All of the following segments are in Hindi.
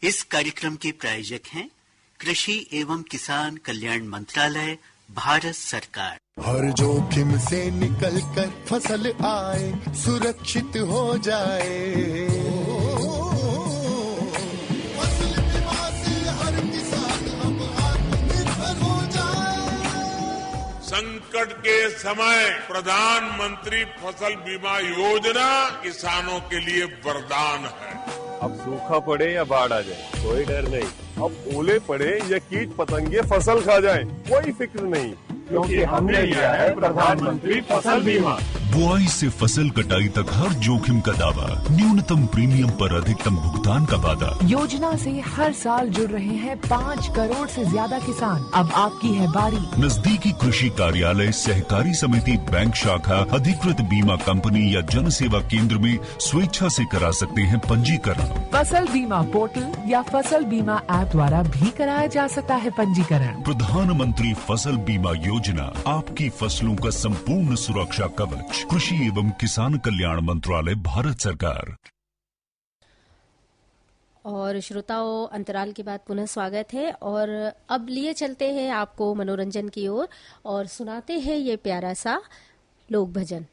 इस कार्यक्रम के प्रायोजक हैं कृषि एवं किसान कल्याण मंत्रालय, भारत सरकार। हर जोखिम से निकल कर फसल आए, सुरक्षित हो जाए, फसल बीमा से हर किसान अब आत्मनिर्भर हो जाए। संकट के समय प्रधानमंत्री फसल बीमा योजना किसानों के लिए वरदान है। अब सूखा पड़े या बाढ़ आ जाए, कोई डर नहीं। अब ओले पड़े या कीट पतंगे फसल खा जाए, कोई फिक्र नहीं, क्योंकि हमने लिया है प्रधानमंत्री फसल बीमा। बुआई से फसल कटाई तक हर जोखिम का दावा, न्यूनतम प्रीमियम पर अधिकतम भुगतान का वादा। योजना से हर साल जुड़ रहे हैं 5 करोड़ से ज्यादा किसान। अब आपकी है बारी। नजदीकी कृषि कार्यालय, सहकारी समिति, बैंक शाखा, अधिकृत बीमा कंपनी या जन सेवा केंद्र में स्वेच्छा से करा सकते हैं पंजीकरण। फसल बीमा पोर्टल या फसल बीमा ऐप द्वारा भी कराया जा सकता है पंजीकरण। प्रधानमंत्री फसल बीमा योजना, आपकी फसलों का संपूर्ण सुरक्षा कवच। कृषि एवं किसान कल्याण मंत्रालय, भारत सरकार। और श्रोताओं, अंतराल के बाद पुनः स्वागत है। और अब लिए चलते हैं आपको मनोरंजन की ओर और सुनाते हैं ये प्यारा सा लोक भजन।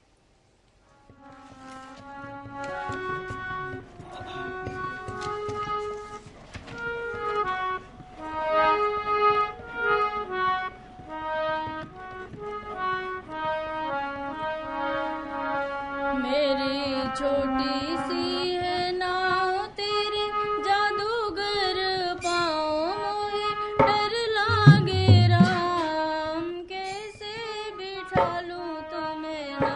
छोटी सी है नाव तेरे जादूगर पाँव मोहे डर लागे राम, कैसे बिठा लूं तुम्हें ना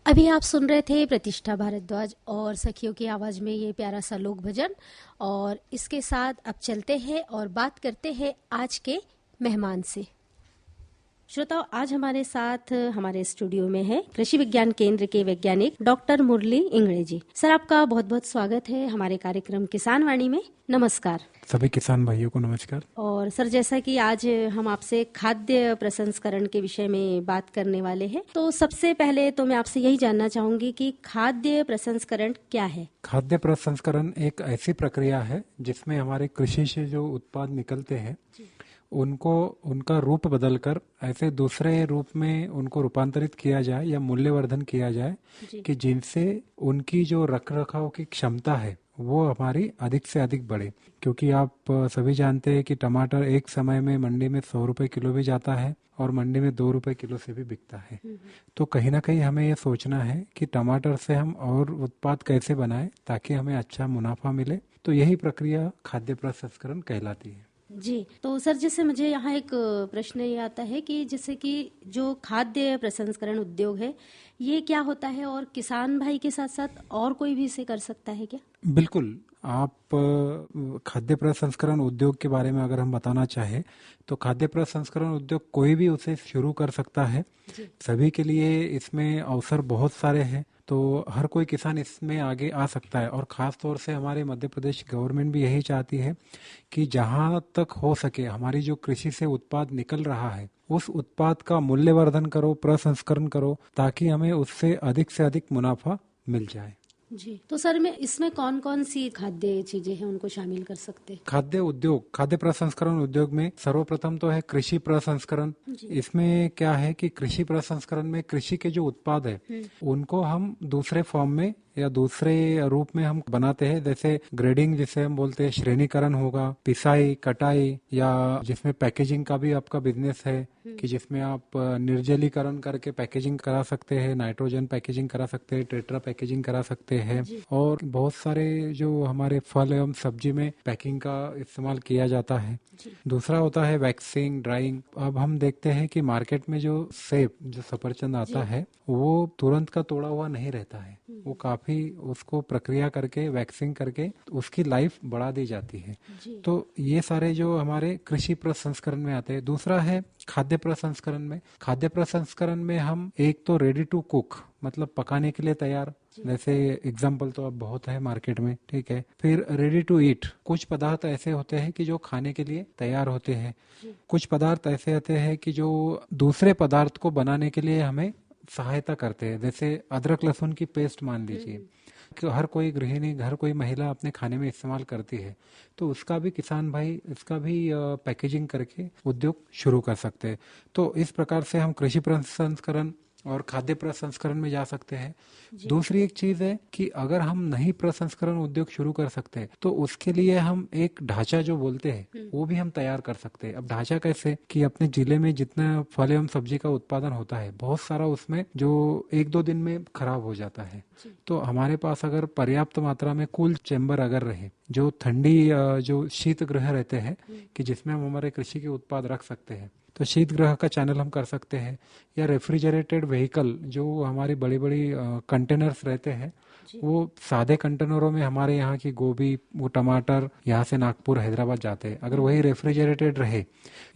अभी आप सुन रहे थे प्रतिष्ठा भारद्वाज और सखियों की आवाज में ये प्यारा सा लोक भजन। और इसके साथ अब चलते हैं और बात करते हैं आज के मेहमान से। श्रोताओं, आज हमारे साथ हमारे स्टूडियो में है कृषि विज्ञान केंद्र के वैज्ञानिक डॉक्टर मुरली इंगड़े जी। सर, आपका बहुत बहुत स्वागत है हमारे कार्यक्रम किसान वाणी में। नमस्कार। सभी किसान भाइयों को नमस्कार। और सर, जैसा कि आज हम आपसे खाद्य प्रसंस्करण के विषय में बात करने वाले हैं, तो सबसे पहले तो मैं आपसे यही जानना चाहूंगी कि खाद्य प्रसंस्करण क्या है? खाद्य प्रसंस्करण एक ऐसी प्रक्रिया है जिसमें हमारे कृषि से जो उत्पाद निकलते हैं उनको उनका रूप बदलकर ऐसे दूसरे रूप में उनको रूपांतरित किया जाए या मूल्यवर्धन किया जाए कि जिनसे उनकी जो रख रखाव की क्षमता है वो हमारी अधिक से अधिक बढ़े। क्योंकि आप सभी जानते हैं कि टमाटर एक समय में मंडी में 100 रुपए किलो भी जाता है और मंडी में 2 रुपए किलो से भी बिकता है। तो कहीं ना कहीं हमें ये सोचना है कि टमाटर से हम और उत्पाद कैसे बनाएं ताकि हमें अच्छा मुनाफा मिले। तो यही प्रक्रिया खाद्य प्रसंस्करण कहलाती है। जी, तो सर, जैसे मुझे यहाँ एक प्रश्न ये आता है कि जैसे कि जो खाद्य प्रसंस्करण उद्योग है ये क्या होता है और किसान भाई के साथ साथ और कोई भी इसे कर सकता है क्या? बिल्कुल। आप खाद्य प्रसंस्करण उद्योग के बारे में अगर हम बताना चाहें तो खाद्य प्रसंस्करण उद्योग कोई भी उसे शुरू कर सकता है। सभी के लिए इसमें अवसर बहुत सारे हैं, तो हर कोई किसान इसमें आगे आ सकता है। और खास तौर से हमारे मध्य प्रदेश गवर्नमेंट भी यही चाहती है कि जहां तक हो सके हमारी जो कृषि से उत्पाद निकल रहा है उस उत्पाद का मूल्यवर्धन करो, प्रसंस्करण करो ताकि हमें उससे अधिक मुनाफा मिल जाए। जी, तो सर, मैं इसमें कौन कौन सी खाद्य चीजें हैं उनको शामिल कर सकते हैं? खाद्य प्रसंस्करण उद्योग में सर्वप्रथम तो है कृषि प्रसंस्करण। इसमें क्या है कि कृषि प्रसंस्करण में कृषि के जो उत्पाद है उनको हम दूसरे फॉर्म में या दूसरे रूप में हम बनाते हैं। जैसे ग्रेडिंग जिसे हम बोलते हैं, श्रेणीकरण होगा, पिसाई, कटाई, या जिसमें पैकेजिंग का भी आपका बिजनेस है कि जिसमें आप निर्जलीकरण करके पैकेजिंग करा सकते हैं, नाइट्रोजन पैकेजिंग करा सकते हैं, टेट्रा पैकेजिंग करा सकते हैं। और बहुत सारे जो हमारे फल एवं सब्जी में पैकिंग का इस्तेमाल किया जाता है। दूसरा होता है वैक्सिंग, ड्राइंग। अब हम देखते हैं कि मार्केट में जो सेब, जो सफरचंद आता है वो तुरंत का तोड़ा हुआ नहीं रहता है, वो काफी उसको प्रक्रिया करके वैक्सिंग करके उसकी लाइफ बढ़ा दी जाती है। तो ये सारे जो हमारे कृषि प्रसंस्करण में आते हैं। दूसरा है खाद्य प्रसंस्करण में हम एक तो रेडी टू कुक, मतलब पकाने के लिए तैयार, जैसे एग्जाम्पल तो अब बहुत है मार्केट में, ठीक है। फिर रेडी टू ईट, कुछ पदार्थ ऐसे होते हैं कि जो खाने के लिए तैयार होते हैं। कुछ पदार्थ ऐसे होते हैं कि जो दूसरे पदार्थ को बनाने के लिए हमें सहायता करते हैं। जैसे अदरक लहसुन की पेस्ट मान लीजिए कि हर कोई गृहिणी, हर कोई महिला अपने खाने में इस्तेमाल करती है, तो उसका भी किसान भाई इसका भी पैकेजिंग करके उद्योग शुरू कर सकते हैं। तो इस प्रकार से हम कृषि प्रसंस्करण और खाद्य प्रसंस्करण में जा सकते हैं। दूसरी एक चीज है कि अगर हम नहीं प्रसंस्करण उद्योग शुरू कर सकते तो उसके लिए हम एक ढांचा जो बोलते हैं वो भी हम तैयार कर सकते हैं। अब ढांचा कैसे कि अपने जिले में जितना फल एवं सब्जी का उत्पादन होता है बहुत सारा उसमें जो 1-2 दिन में खराब हो जाता है, तो हमारे पास अगर पर्याप्त मात्रा में कूल चेम्बर अगर रहे, जो ठंडी जो शीत गृह रहते हैं कि जिसमें हम हमारे कृषि के उत्पाद रख सकते हैं, तो शीत गृह का चैनल हम कर सकते हैं। या रेफ्रिजरेटेड व्हीकल जो हमारी बड़ी बड़ी कंटेनर्स रहते हैं वो सादे कंटेनरों में हमारे यहाँ की गोभी, वो टमाटर यहाँ से नागपुर, हैदराबाद जाते हैं। अगर वही रेफ्रिजरेटेड रहे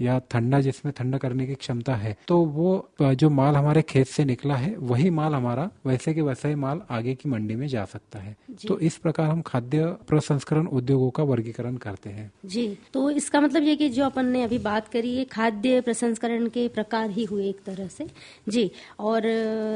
या ठंडा, जिसमें ठंडा करने की क्षमता है, तो वो जो माल हमारे खेत से निकला है वही माल हमारा वैसे के वैसा ही माल आगे की मंडी में जा सकता है। तो इस प्रकार हम खाद्य प्रसंस्करण उद्योगों का वर्गीकरण करते हैं। जी, तो इसका मतलब ये कि जो अपन ने अभी बात करी है खाद्य प्रसंस्करण के प्रकार ही हुए एक तरह से। जी, और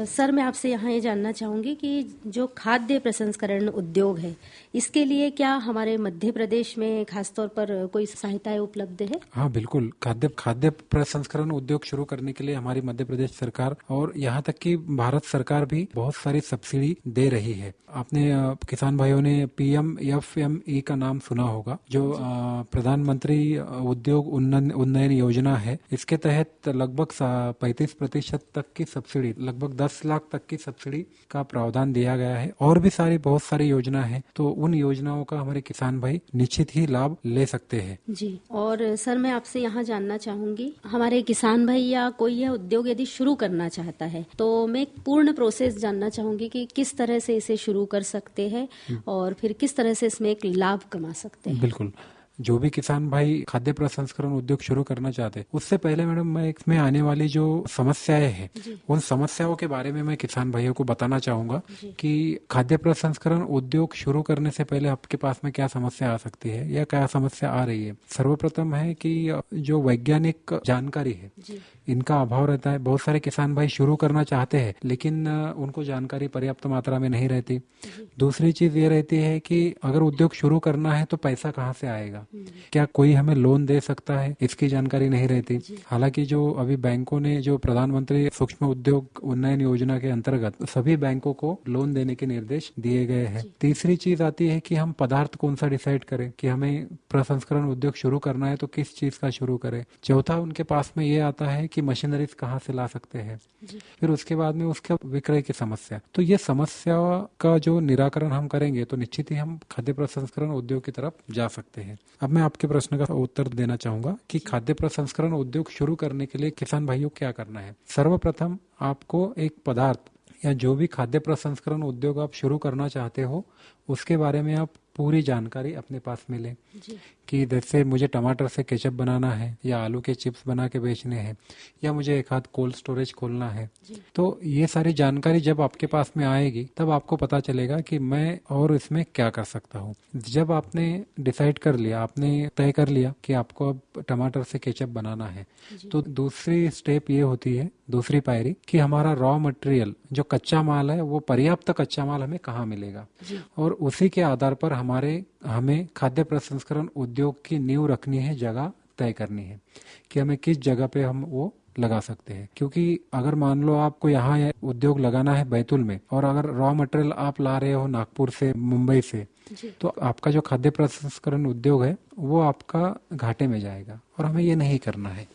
सर, मैं आपसे यहाँ ये जानना चाहूंगी कि जो खाद्य प्रसंस्करण उद्योग है इसके लिए क्या हमारे मध्य प्रदेश में खासतौर पर कोई सहायताएं उपलब्ध है? हाँ बिल्कुल। खाद्य प्रसंस्करण उद्योग शुरू करने के लिए हमारी मध्य प्रदेश सरकार और यहाँ तक कि भारत सरकार भी बहुत सारी सब्सिडी दे रही है। आपने किसान भाइयों ने PMFME का नाम सुना होगा, जो प्रधानमंत्री उद्योग उन्नयन योजना है। इसके तहत लगभग 35% तक की सब्सिडी, लगभग 10 लाख तक की सब्सिडी का प्रावधान दिया गया है। और और भी बहुत सारी योजना है, तो उन योजनाओं का हमारे किसान भाई निश्चित ही लाभ ले सकते हैं। जी। और सर मैं आपसे यहाँ जानना चाहूंगी, हमारे किसान भाई या कोई यह उद्योग यदि शुरू करना चाहता है तो मैं पूर्ण प्रोसेस जानना चाहूंगी कि किस तरह से इसे शुरू कर सकते हैं और फिर किस तरह से इसमें एक लाभ कमा सकते हैं। बिल्कुल, जो भी किसान भाई खाद्य प्रसंस्करण उद्योग शुरू करना चाहते हैं, उससे पहले मैडम मैं इसमें आने वाली जो समस्याएं हैं उन समस्याओं के बारे में मैं किसान भाइयों को बताना चाहूंगा कि खाद्य प्रसंस्करण उद्योग शुरू करने से पहले आपके पास में क्या समस्या आ सकती है या क्या समस्या आ रही है। सर्वप्रथम है कि जो वैज्ञानिक जानकारी है इनका अभाव रहता है। बहुत सारे किसान भाई शुरू करना चाहते हैं लेकिन उनको जानकारी पर्याप्त मात्रा में नहीं रहती। दूसरी चीज ये रहती है कि अगर उद्योग शुरू करना है तो पैसा कहाँ से आएगा, क्या कोई हमें लोन दे सकता है, इसकी जानकारी नहीं रहती। हालांकि जो अभी बैंकों ने जो प्रधानमंत्री सूक्ष्म उद्योग उन्नयन योजना के अंतर्गत सभी बैंकों को लोन देने के निर्देश दिए गए हैं। तीसरी चीज आती है कि हम पदार्थ कौन सा डिसाइड करें कि हमें प्रसंस्करण उद्योग शुरू करना है तो किस चीज का शुरू करें। चौथा उनके पास में ये आता है कि मशीनरीज कहाँ से ला सकते हैं। फिर उसके बाद में उसका विक्रय की समस्या। तो ये समस्या का जो निराकरण हम करेंगे तो निश्चित ही हम खाद्य प्रसंस्करण उद्योग की तरफ जा सकते हैं। अब मैं आपके प्रश्न का उत्तर देना चाहूंगा कि खाद्य प्रसंस्करण उद्योग शुरू करने के लिए किसान भाइयों क्या करना है। सर्वप्रथम आपको एक पदार्थ या जो भी खाद्य प्रसंस्करण उद्योग आप शुरू करना चाहते हो उसके बारे में आप पूरी जानकारी अपने पास में लें कि जैसे मुझे टमाटर से केचप बनाना है या आलू के चिप्स बना के बेचने हैं या मुझे एक हाथ कोल्ड स्टोरेज खोलना है। तो ये सारी जानकारी जब आपके पास में आएगी तब आपको पता चलेगा कि मैं और इसमें क्या कर सकता हूँ। जब आपने डिसाइड कर लिया, आपने तय कर लिया कि आपको अब टमाटर से केचप बनाना है, तो दूसरी स्टेप ये होती है, दूसरी पायरी, कि हमारा रॉ मटेरियल जो कच्चा माल है वो पर्याप्त कच्चा माल हमें कहाँ मिलेगा और उसी के आधार पर हमें खाद्य प्रसंस्करण उद्योग की नींव रखनी है, जगह तय करनी है कि हमें किस जगह पे हम वो लगा सकते हैं। क्योंकि अगर मान लो आपको यहाँ उद्योग लगाना है बैतूल में और अगर रॉ मटेरियल आप ला रहे हो नागपुर से, मुंबई से, तो आपका जो खाद्य प्रसंस्करण उद्योग है वो आपका घाटे में जाएगा और हमें ये नहीं करना है।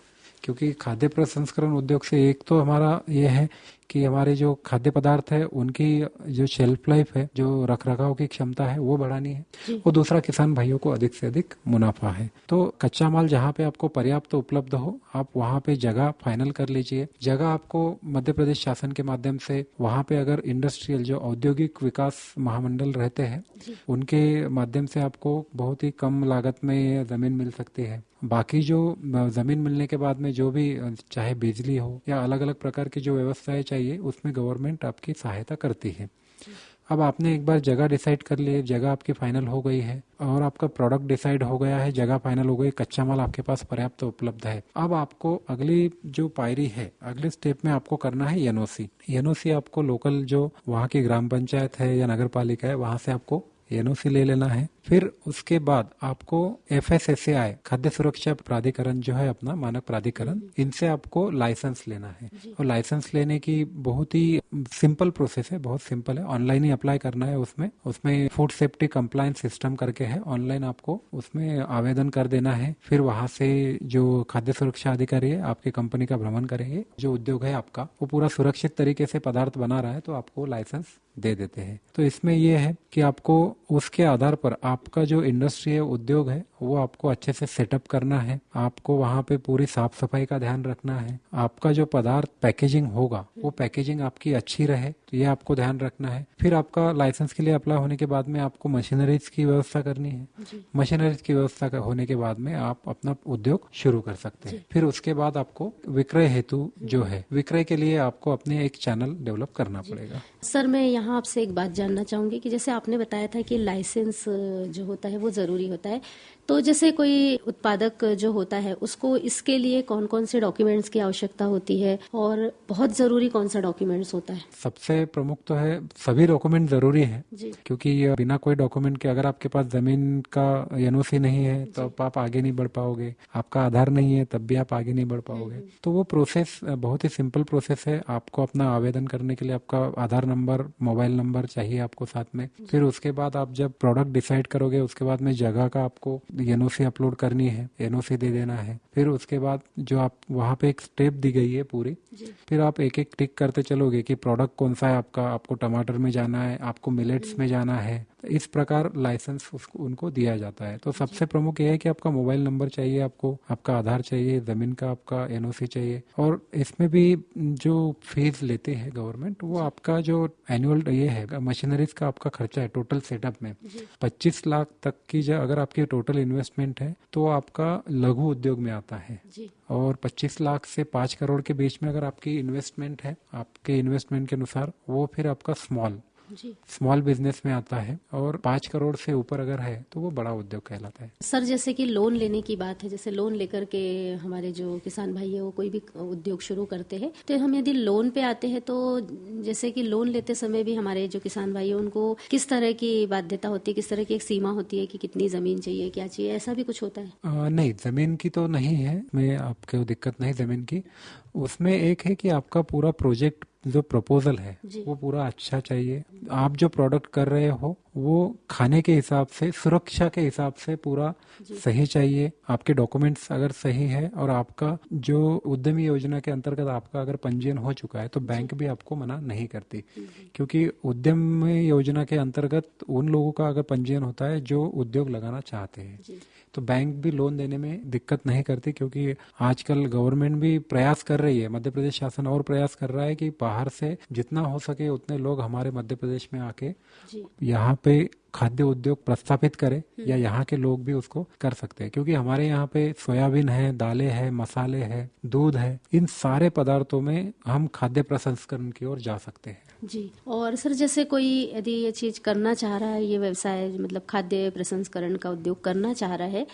क्योंकि खाद्य प्रसंस्करण उद्योग से एक तो हमारा ये है कि हमारे जो खाद्य पदार्थ है उनकी जो शेल्फ लाइफ है, जो रखरखाव की क्षमता है वो बढ़ानी है, और दूसरा किसान भाइयों को अधिक से अधिक मुनाफा है। तो कच्चा माल जहाँ पे आपको पर्याप्त उपलब्ध हो आप वहाँ पे जगह फाइनल कर लीजिए। जगह आपको मध्य प्रदेश शासन के माध्यम से वहाँ पे अगर इंडस्ट्रियल जो औद्योगिक विकास महामंडल रहते हैं उनके माध्यम से आपको बहुत ही कम लागत में जमीन मिल सकती है। बाकी जो जमीन मिलने के बाद में जो भी चाहे बिजली हो या अलग अलग प्रकार की जो व्यवस्थाएं चाहिए उसमें गवर्नमेंट आपकी सहायता करती है। अब आपने एक बार जगह डिसाइड कर ली, जगह आपकी फाइनल हो गई है और आपका प्रोडक्ट डिसाइड हो गया है, जगह फाइनल हो गई, कच्चा माल आपके पास पर्याप्त उपलब्ध है। अब आपको अगली जो पायरी है, अगले स्टेप में आपको करना है एनओसी। एनओसी आपको लोकल जो वहाँ की ग्राम पंचायत है या नगर पालिका है वहाँ से आपको एनओसी ले लेना है। फिर उसके बाद आपको FSSAI खाद्य सुरक्षा प्राधिकरण जो है अपना मानक प्राधिकरण, इनसे आपको लाइसेंस लेना है। और लाइसेंस लेने की बहुत ही सिंपल प्रोसेस है, बहुत सिंपल है, ऑनलाइन ही अप्लाई करना है। उसमें फूड सेफ्टी कंप्लायंस सिस्टम करके है, ऑनलाइन आपको उसमें आवेदन कर देना है। फिर वहां से जो खाद्य सुरक्षा अधिकारी है आपकी कंपनी का भ्रमण करेंगे, जो उद्योग है आपका वो पूरा सुरक्षित तरीके से पदार्थ बना रहा है तो आपको लाइसेंस दे देते हैं। तो इसमें यह है कि आपको उसके आधार पर आपका जो इंडस्ट्री है, उद्योग है, वो आपको अच्छे से सेटअप करना है। आपको वहाँ पे पूरी साफ सफाई का ध्यान रखना है। आपका जो पदार्थ पैकेजिंग होगा वो पैकेजिंग आपकी अच्छी रहे, तो ये आपको ध्यान रखना है। फिर आपका लाइसेंस के लिए अप्लाई होने के बाद में आपको मशीनरीज की व्यवस्था करनी है। मशीनरीज की व्यवस्था होने के बाद में आप अपना उद्योग शुरू कर सकते हैं। फिर उसके बाद आपको विक्रय हेतु जो है, विक्रय के लिए आपको अपने एक चैनल डेवलप करना पड़ेगा। सर मैं यहाँ आपसे एक बात जानना चाहूंगी कि जैसे आपने बताया था कि लाइसेंस जो होता है वो जरूरी होता है, तो जैसे कोई उत्पादक जो होता है उसको इसके लिए कौन कौन से डॉक्यूमेंट्स की आवश्यकता होती है और बहुत जरूरी कौन सा डॉक्यूमेंट्स होता है? सबसे प्रमुख तो है, सभी डॉक्यूमेंट जरूरी है, क्योंकि बिना कोई डॉक्यूमेंट के अगर आपके पास जमीन का एनओसी नहीं है तो आप आगे नहीं बढ़ पाओगे, आपका आधार नहीं है तब भी आप आगे नहीं बढ़ पाओगे। तो वो प्रोसेस बहुत ही सिंपल प्रोसेस है। आपको अपना आवेदन करने के लिए आपका आधार नंबर, मोबाइल नंबर चाहिए आपको साथ में। फिर उसके बाद आप जब प्रोडक्ट डिसाइड करोगे उसके बाद में जगह का आपको एनओसी अपलोड करनी है, एनओसी दे देना है। फिर उसके बाद जो आप वहाँ पे एक स्टेप दी गई है पूरी, फिर आप एक एक टिक करते चलोगे कि प्रोडक्ट कौन सा है आपका, आपको टमाटर में जाना है, आपको मिलेट्स में जाना है। तो इस प्रकार लाइसेंस उनको दिया जाता है। तो सबसे प्रमुख यह है कि आपका मोबाइल नंबर चाहिए, आपको आपका आधार चाहिए, जमीन का आपका एनओसी चाहिए। और इसमें भी जो फीस लेते हैं गवर्नमेंट, वो आपका जो एनुअल ये है मशीनरीज का आपका खर्चा है टोटल सेटअप में 25 लाख तक की अगर आपकी टोटल इन्वेस्टमेंट है तो आपका लघु उद्योग में आता है। और 25 लाख से 5 करोड़ के बीच में अगर आपकी इन्वेस्टमेंट है, आपके इन्वेस्टमेंट के अनुसार, वो फिर आपका स्मॉल बिजनेस में आता है। और 5 करोड़ से ऊपर अगर है तो वो बड़ा उद्योग कहलाता है। सर, जैसे कि लोन लेने की बात है, जैसे लोन लेकर के हमारे जो किसान भाई है वो कोई भी उद्योग शुरू करते हैं, तो हम यदि लोन पे आते हैं तो जैसे कि लोन लेते समय भी हमारे जो किसान भाई है उनको किस तरह की बाध्यता होती है, किस तरह की एक सीमा होती है कि कितनी जमीन चाहिए, क्या चाहिए, ऐसा भी कुछ होता है? नहीं, जमीन की तो नहीं है, मैं आपको दिक्कत नहीं जमीन की। उसमें एक है कि आपका पूरा प्रोजेक्ट जो प्रपोजल है वो पूरा अच्छा चाहिए। आप जो प्रोडक्ट कर रहे हो वो खाने के हिसाब से, सुरक्षा के हिसाब से पूरा सही चाहिए। आपके डॉक्यूमेंट्स अगर सही है और आपका जो उद्यमी योजना के अंतर्गत आपका अगर पंजीयन हो चुका है तो बैंक भी आपको मना नहीं करती, क्योंकि उद्यमी योजना के अंतर्गत उन लोगों का अगर पंजीयन होता है जो उद्योग लगाना चाहते हैं, तो बैंक भी लोन देने में दिक्कत नहीं करती। क्योंकि आजकल गवर्नमेंट भी प्रयास कर रही है, मध्य प्रदेश शासन और प्रयास कर रहा है कि बाहर से जितना हो सके उतने लोग हमारे मध्य प्रदेश में आके यहाँ पे खाद्य उद्योग प्रस्थापित करे, या यहाँ के लोग भी उसको कर सकते हैं। क्योंकि हमारे यहाँ पे सोयाबीन है, दालें है, मसाले है, दूध है, इन सारे पदार्थों में हम खाद्य प्रसंस्करण की ओर जा सकते हैं। जी। और सर, जैसे कोई यदि ये चीज करना चाह रहा है, ये व्यवसाय मतलब खाद्य प्रसंस्करण का उद्योग करना चाह रहा है,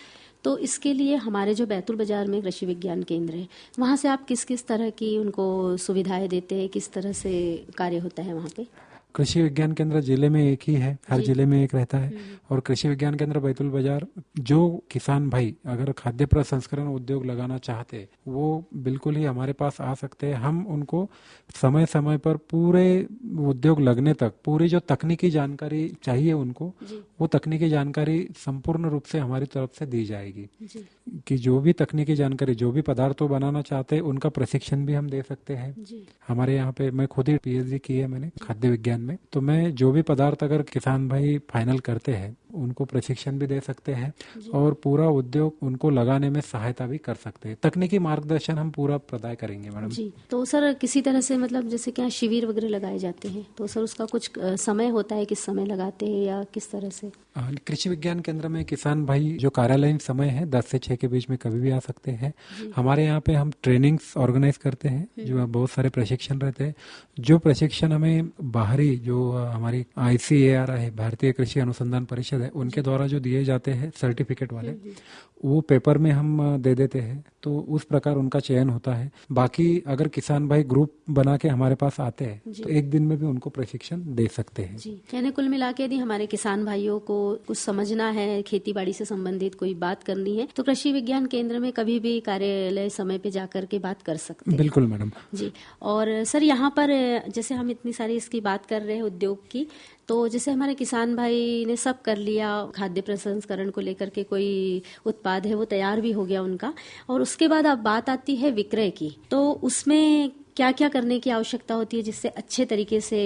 तो इसके लिए हमारे जो बैतूल बाजार में कृषि विज्ञान केंद्र है, वहाँ से आप किस किस तरह की उनको सुविधाएं देते हैं, किस तरह से कार्य होता है वहाँ पे? कृषि विज्ञान केंद्र जिले में एक ही है, हर जिले में एक रहता है। और कृषि विज्ञान केंद्र बैतूल बाजार, जो किसान भाई अगर खाद्य प्रसंस्करण उद्योग लगाना चाहते वो बिल्कुल ही हमारे पास आ सकते हैं। हम उनको समय समय पर पूरे उद्योग लगने तक पूरी जो तकनीकी जानकारी चाहिए उनको, वो तकनीकी जानकारी संपूर्ण रूप से हमारी तरफ से दी जाएगी। कि जो भी तकनीकी जानकारी, जो भी पदार्थों बनाना चाहते हैं, उनका प्रशिक्षण भी हम दे सकते हैं। हमारे यहाँ पे मैं खुद ही PhD की है मैंने खाद्य विज्ञान में, तो मैं जो भी पदार्थ अगर किसान भाई फाइनल करते हैं उनको प्रशिक्षण भी दे सकते हैं और पूरा उद्योग उनको लगाने में सहायता भी कर सकते हैं। तकनीकी मार्गदर्शन हम पूरा प्रदान करेंगे मैडम जी। तो सर, किसी तरह से मतलब जैसे क्या शिविर वगैरह लगाए जाते हैं, तो सर उसका कुछ समय होता है, किस समय लगाते हैं या किस तरह से? कृषि विज्ञान केंद्र में किसान भाई जो कार्यालयीन समय है 10 से 6 के बीच में कभी भी आ सकते हैं। हमारे यहाँ पे हम ट्रेनिंग्स ऑर्गेनाइज करते हैं, जो बहुत सारे प्रशिक्षण रहते हैं। जो प्रशिक्षण हमें बाहरी जो हमारी ICAR है, भारतीय कृषि अनुसंधान परिषद है, उनके द्वारा जो दिए जाते हैं सर्टिफिकेट वाले, वो पेपर में हम दे देते हैं, तो उस प्रकार उनका चयन होता है। बाकी अगर किसान भाई ग्रुप बना के हमारे पास आते हैं तो एक दिन में भी उनको प्रशिक्षण दे सकते हैं। जी। यानी कुल मिला के यदि हमारे किसान भाइयों को कुछ समझना है, खेती बाड़ी से संबंधित कोई बात करनी है, तो कृषि विज्ञान केंद्र में कभी भी कार्यालय समय पे जाकर के बात कर सकते हैं। बिल्कुल मैडम जी। और सर, यहाँ पर जैसे हम इतनी सारी इसकी बात कर रहे हैं उद्योग की, तो जैसे हमारे किसान भाई ने सब कर लिया, खाद्य प्रसंस्करण को लेकर के कोई उत्पाद है वो तैयार भी हो गया उनका, और उसके बाद अब बात आती है विक्रय की, तो उसमें क्या क्या करने की आवश्यकता होती है जिससे अच्छे तरीके से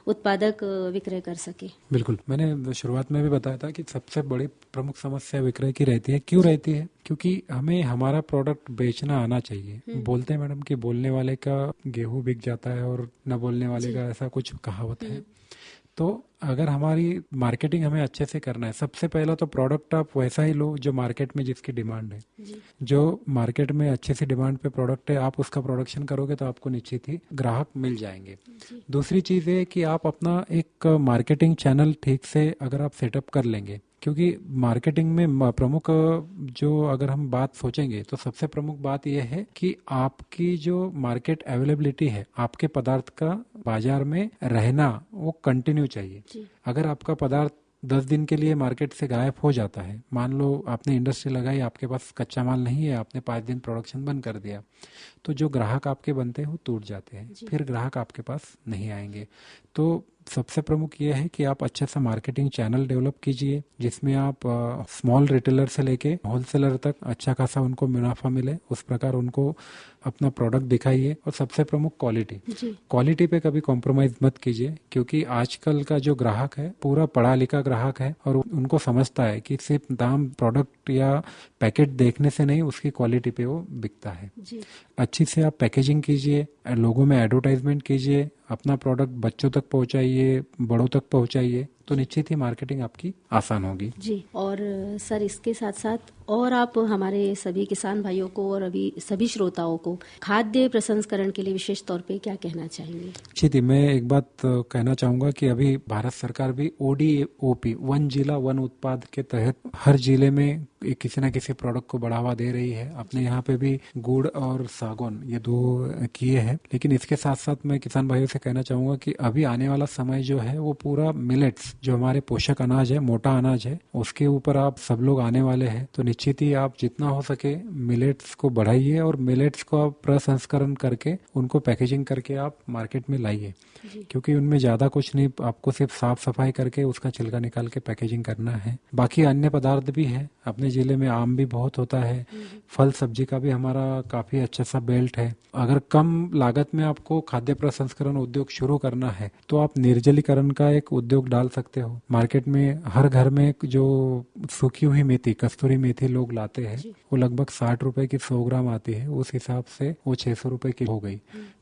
उत्पादक विक्रय कर सके? बिल्कुल, मैंने शुरुआत में भी बताया था कि सबसे बड़ी प्रमुख समस्या विक्रय की रहती है। क्यों रहती है? क्योंकि हमें हमारा प्रोडक्ट बेचना आना चाहिए। बोलते हैं मैडम कि बोलने वाले का गेहूं बिक जाता है और न बोलने वाले का, ऐसा कुछ कहावत है। तो अगर हमारी मार्केटिंग हमें अच्छे से करना है, सबसे पहला तो प्रोडक्ट आप वैसा ही लो जो मार्केट में जिसकी डिमांड है। जो मार्केट में अच्छे से डिमांड पे प्रोडक्ट है, आप उसका प्रोडक्शन करोगे तो आपको निश्चित ही ग्राहक मिल जाएंगे। दूसरी चीज है कि आप अपना एक मार्केटिंग चैनल ठीक से अगर आप सेटअप कर लेंगे, क्योंकि मार्केटिंग में प्रमुख जो अगर हम बात सोचेंगे तो सबसे प्रमुख बात यह है कि आपकी जो मार्केट अवेलेबिलिटी है, आपके पदार्थ का बाजार में रहना वो कंटिन्यू चाहिए। अगर आपका पदार्थ 10 दिन के लिए मार्केट से गायब हो जाता है, मान लो आपने इंडस्ट्री लगाई, आपके पास कच्चा माल नहीं है, आपने 5 दिन प्रोडक्शन बंद कर दिया, तो जो ग्राहक आपके बनते हैं वो टूट जाते हैं, फिर ग्राहक आपके पास नहीं आएंगे। तो सबसे प्रमुख ये है कि आप अच्छे से मार्केटिंग चैनल डेवलप कीजिए, जिसमें आप स्मॉल रिटेलर से लेके होलसेलर तक अच्छा खासा उनको मुनाफा मिले, उस प्रकार उनको अपना प्रोडक्ट दिखाइए। और सबसे प्रमुख क्वालिटी पे कभी कॉम्प्रोमाइज मत कीजिए, क्योंकि आजकल का जो ग्राहक है पूरा पढ़ा लिखा ग्राहक है और उनको समझता है कि सिर्फ दाम प्रोडक्ट या पैकेट देखने से नहीं, उसकी क्वालिटी पे वो बिकता है। अच्छी से आप पैकेजिंग कीजिए, लोगों में एडवर्टाइजमेंट कीजिए, अपना प्रोडक्ट बच्चों तक पहुंचाइए, बड़ों तक पहुंचाइए, तो निश्चित ही मार्केटिंग आपकी आसान होगी। जी। और सर, इसके साथ साथ और आप हमारे सभी किसान भाइयों को और अभी सभी श्रोताओं को खाद्य प्रसंस्करण के लिए विशेष तौर पे क्या कहना चाहेंगे? जी, मैं एक बात कहना चाहूंगा कि अभी भारत सरकार भी ODOP, वन जिला वन उत्पाद के तहत हर जिले में किसी न किसी प्रोडक्ट को बढ़ावा दे रही है। अपने यहाँ पे भी गुड़ और सागौन ये 2 किए हैं, लेकिन इसके साथ साथ मैं किसान भाइयों से कहना चाहूंगा कि अभी आने वाला समय जो है वो पूरा मिलेट्स, जो हमारे पोषक अनाज है, मोटा अनाज है, उसके ऊपर आप सब लोग आने वाले हैं। तो निश्चित ही आप जितना हो सके मिलेट्स को बढ़ाइए और मिलेट्स को आप प्रसंस्करण करके उनको पैकेजिंग करके आप मार्केट में लाइए, क्योंकि उनमें ज्यादा कुछ नहीं, आपको सिर्फ साफ सफाई करके उसका छिलका निकाल के पैकेजिंग करना है। बाकी अन्य पदार्थ भी है, अपने जिले में आम भी बहुत होता है, फल सब्जी का भी हमारा काफी अच्छा सा बेल्ट है। अगर कम लागत में आपको खाद्य प्रसंस्करण उद्योग शुरू करना है तो आप निर्जलीकरण का एक उद्योग डाल सकते हो। मार्केट में हर घर में जो सूखी हुई मेथी, कस्तूरी मेथी लोग लाते हैं, वो लगभग 60 रुपए की 100 ग्राम आती है, उस हिसाब से वो 600 रुपए की हो गई।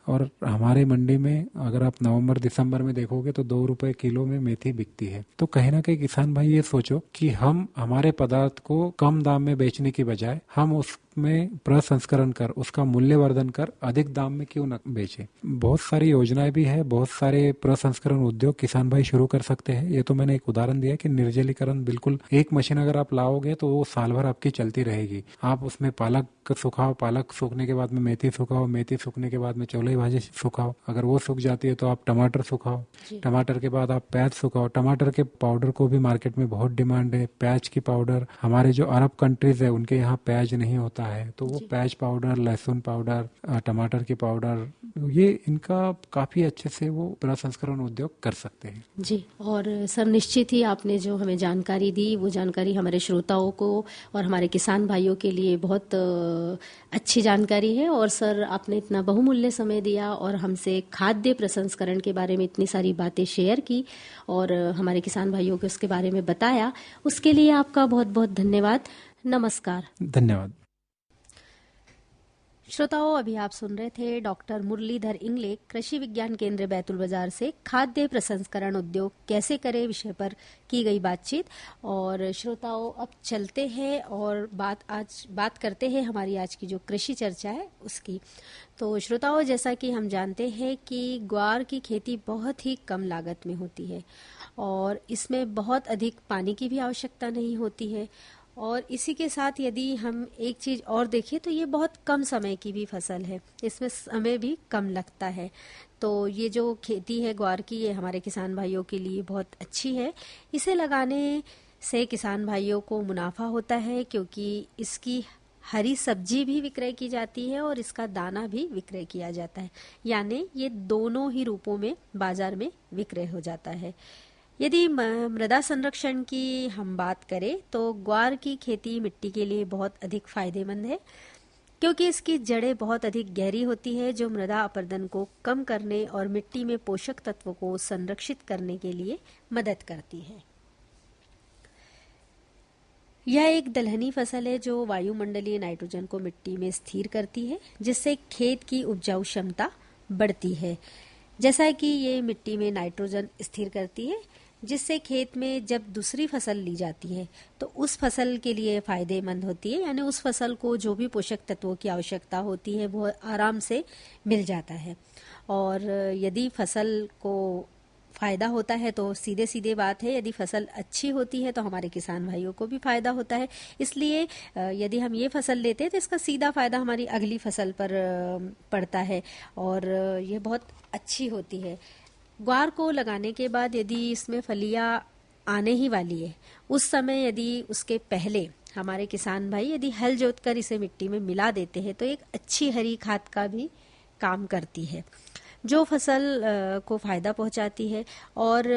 और हमारे मंडी में अगर आप नवंबर दिसंबर में देखोगे तो 2 रुपए किलो में मेथी बिकती है। तो कहीं ना कहीं किसान भाई ये सोचो कि हम हमारे पदार्थ को कम दाम में बेचने की बजाय हम उसमें प्रसंस्करण कर, उसका मूल्यवर्धन कर अधिक दाम में क्यों न बेचे। बहुत सारी योजनाएं भी है, बहुत सारे प्रसंस्करण उद्योग किसान भाई शुरू कर सकते हैं। ये तो मैंने एक उदाहरण दिया कि निर्जलीकरण, बिल्कुल एक मशीन अगर आप लाओगे तो वो साल भर आपकी चलती रहेगी। आप उसमें पालक सुखाओ, पालक सूखने के बाद में मेथी सुखाओ, मेथी सूखने के बाद में चौलाई भाजी सुखाओ, अगर वो सूख जाती है तो आप टमाटर सुखाओ, टमाटर के बाद आप प्याज सुखाओ। टमाटर के पाउडर को भी मार्केट में बहुत डिमांड है, प्याज की पाउडर। हमारे जो अरब कंट्रीज है उनके यहाँ प्याज नहीं होता है, तो वो प्याज पाउडर, लहसुन पाउडर, टमाटर की पाउडर, ये इनका काफी अच्छे से वो प्रसंस्करण उद्योग कर सकते हैं। जी। और सर, निश्चित ही आपने जो हमें जानकारी दी, वो जानकारी हमारे श्रोताओं को और हमारे किसान भाइयों के लिए बहुत अच्छी जानकारी है। और सर, आपने इतना बहुमूल्य समय दिया और हमसे खाद्य प्रसंस्करण के बारे में इतनी सारी बातें शेयर की और हमारे किसान भाइयों को उसके बारे में बताया, उसके लिए आपका बहुत बहुत धन्यवाद। नमस्कार। धन्यवाद। श्रोताओं, अभी आप सुन रहे थे डॉक्टर मुरलीधर इंगले, कृषि विज्ञान केंद्र बैतूल बाजार से खाद्य प्रसंस्करण उद्योग कैसे करें विषय पर की गई बातचीत। और श्रोताओं, अब चलते हैं और बात करते हैं हमारी आज की जो कृषि चर्चा है उसकी। तो श्रोताओं, जैसा कि हम जानते हैं कि ग्वार की खेती बहुत ही कम लागत में होती है और इसमें बहुत अधिक पानी की भी आवश्यकता नहीं होती है। और इसी के साथ यदि हम एक चीज और देखें तो ये बहुत कम समय की भी फसल है, इसमें समय भी कम लगता है। तो ये जो खेती है ग्वार की, ये हमारे किसान भाइयों के लिए बहुत अच्छी है। इसे लगाने से किसान भाइयों को मुनाफा होता है, क्योंकि इसकी हरी सब्जी भी विक्रय की जाती है और इसका दाना भी विक्रय किया जाता है, यानी ये दोनों ही रूपों में बाजार में विक्रय हो जाता है। यदि मृदा संरक्षण की हम बात करें तो ग्वार की खेती मिट्टी के लिए बहुत अधिक फायदेमंद है, क्योंकि इसकी जड़ें बहुत अधिक गहरी होती है, जो मृदा अपरदन को कम करने और मिट्टी में पोषक तत्वों को संरक्षित करने के लिए मदद करती है। यह एक दलहनी फसल है जो वायुमंडलीय नाइट्रोजन को मिट्टी में स्थिर करती है, जिससे खेत की उपजाऊ क्षमता बढ़ती है। जैसा कि ये मिट्टी में नाइट्रोजन स्थिर करती है, जिससे खेत में जब दूसरी फसल ली जाती है तो उस फसल के लिए फायदेमंद होती है, यानी उस फसल को जो भी पोषक तत्वों की आवश्यकता होती है वो आराम से मिल जाता है। और यदि फसल को फायदा होता है तो सीधे सीधे बात है, यदि फसल अच्छी होती है तो हमारे किसान भाइयों को भी फायदा होता है। इसलिए यदि हम ये फसल लेते हैं तो इसका सीधा फायदा हमारी अगली फसल पर पड़ता है और ये बहुत अच्छी होती है। ग्वार को लगाने के बाद यदि इसमें फलियां आने ही वाली है, उस समय यदि उसके पहले हमारे किसान भाई यदि हल जोतकर इसे मिट्टी में मिला देते हैं तो एक अच्छी हरी खाद का भी काम करती है। जो फसल को फायदा पहुंचाती है और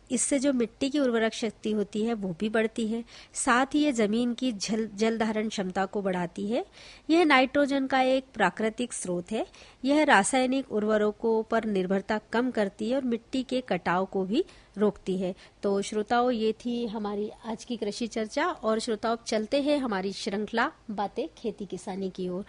इससे जो मिट्टी की उर्वरक शक्ति होती है वो भी बढ़ती है। साथ ही ये जमीन की जल धारण क्षमता को बढ़ाती है। यह नाइट्रोजन का एक प्राकृतिक स्रोत है। यह रासायनिक उर्वरकों पर निर्भरता कम करती है और मिट्टी के कटाव को भी रोकती है। तो श्रोताओं, ये थी हमारी आज की कृषि चर्चा और श्रोताओं चलते हैं हमारी श्रृंखला बातें खेती किसानी की ओर।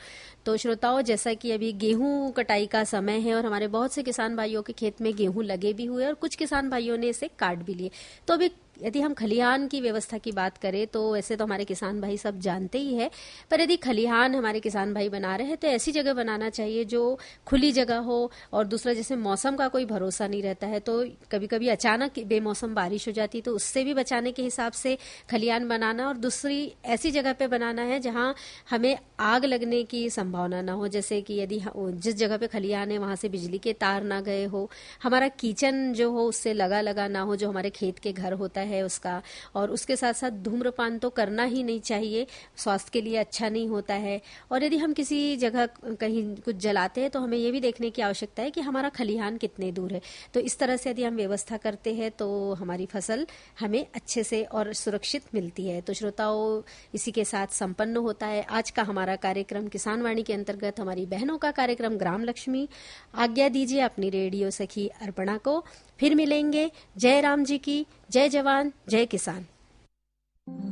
तो श्रोताओं, जैसा कि अभी गेहूं कटाई का समय है और हमारे बहुत से किसान भाइयों के खेत में गेहूं लगे भी हुए और कुछ किसान भाइयों ने इसे काट भी लिए। तो अभी यदि हम खलिहान की व्यवस्था की बात करें तो वैसे तो हमारे किसान भाई सब जानते ही है, पर यदि खलिहान हमारे किसान भाई बना रहे हैं तो ऐसी जगह बनाना चाहिए जो खुली जगह हो। और दूसरा, जैसे मौसम का कोई भरोसा नहीं रहता है तो कभी कभी अचानक बेमौसम बारिश हो जाती है, तो उससे भी बचाने के हिसाब से खलिहान बनाना। और दूसरी ऐसी जगह पे बनाना है जहां हमें आग लगने की संभावना ना हो, जैसे कि यदि जिस जगह पे खलिहान है वहां से बिजली के तार ना गए हो, हमारा किचन जो हो उससे लगा ना हो, जो हमारे खेत के घर होता है उसका। और उसके साथ साथ धूम्रपान तो करना ही नहीं चाहिए, स्वास्थ्य के लिए अच्छा नहीं होता है। और यदि हम किसी जगह कहीं कुछ जलाते हैं तो हमें ये भी देखने की आवश्यकता है कि हमारा खलिहान कितने दूर है। तो इस तरह से यदि हम व्यवस्था करते हैं तो हमारी फसल हमें अच्छे से और सुरक्षित मिलती है। तो श्रोताओं, इसी के साथ संपन्न होता है आज का हमारा कार्यक्रम किसान वाणी के अंतर्गत हमारी बहनों का कार्यक्रम ग्राम लक्ष्मी। आज्ञा दीजिए अपनी रेडियो सखी अर्पणा को। फिर मिलेंगे। जय राम जी की, जय जवान जय किसान।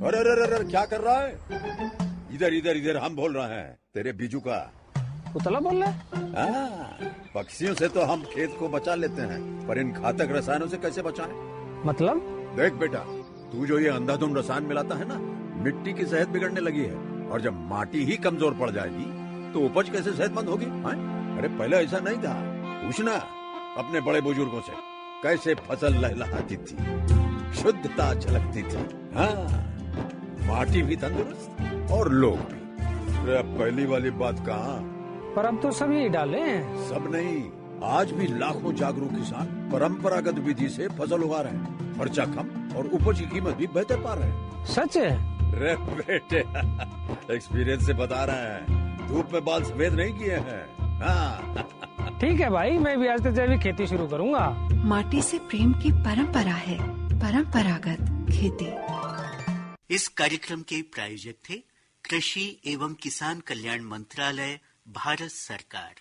अरे अरे अरे क्या कर रहा है? इधर इधर इधर हम बोल रहे हैं तेरे बीजू का। पुतला बोल रहा है? पक्षियों से तो हम खेत को बचा लेते हैं, पर इन घातक रसायनों से कैसे बचाएं? मतलब? देख बेटा, तू जो ये अंधाधुंध रसायन मिलाता है ना, मिट्टी की सेहत बिगड़ने लगी है। और जब माटी ही कमजोर पड़ जाएगी तो उपज कैसे सेहतमंद होगी? अरे पहले ऐसा नहीं था। पूछना अपने बड़े बुजुर्गों से, कैसे फसल लहलहाती थी, शुद्धता झलकती थी। हाँ, माटी भी तंदुरुस्त और लोग भी। अरे अब पहली वाली बात कहाँ? पर अब तो सभी डाले हैं। सब नहीं, आज भी लाखों जागरूक किसान परंपरागत विधि से फसल उगा रहे हैं। खर्चा कम और उपज की कीमत भी बेहतर पा रहे हैं। सच है? रे बेटे, एक्सपीरियंस से बता रहे हैं, धूप में बाल सफेद नहीं किए हैं। हाँ। ठीक है भाई, मैं भी आज से जैविक खेती शुरू करूंगा। माटी से प्रेम की परंपरा है, परंपरागत खेती। इस कार्यक्रम के प्रायोजक थे कृषि एवं किसान कल्याण मंत्रालय, भारत सरकार।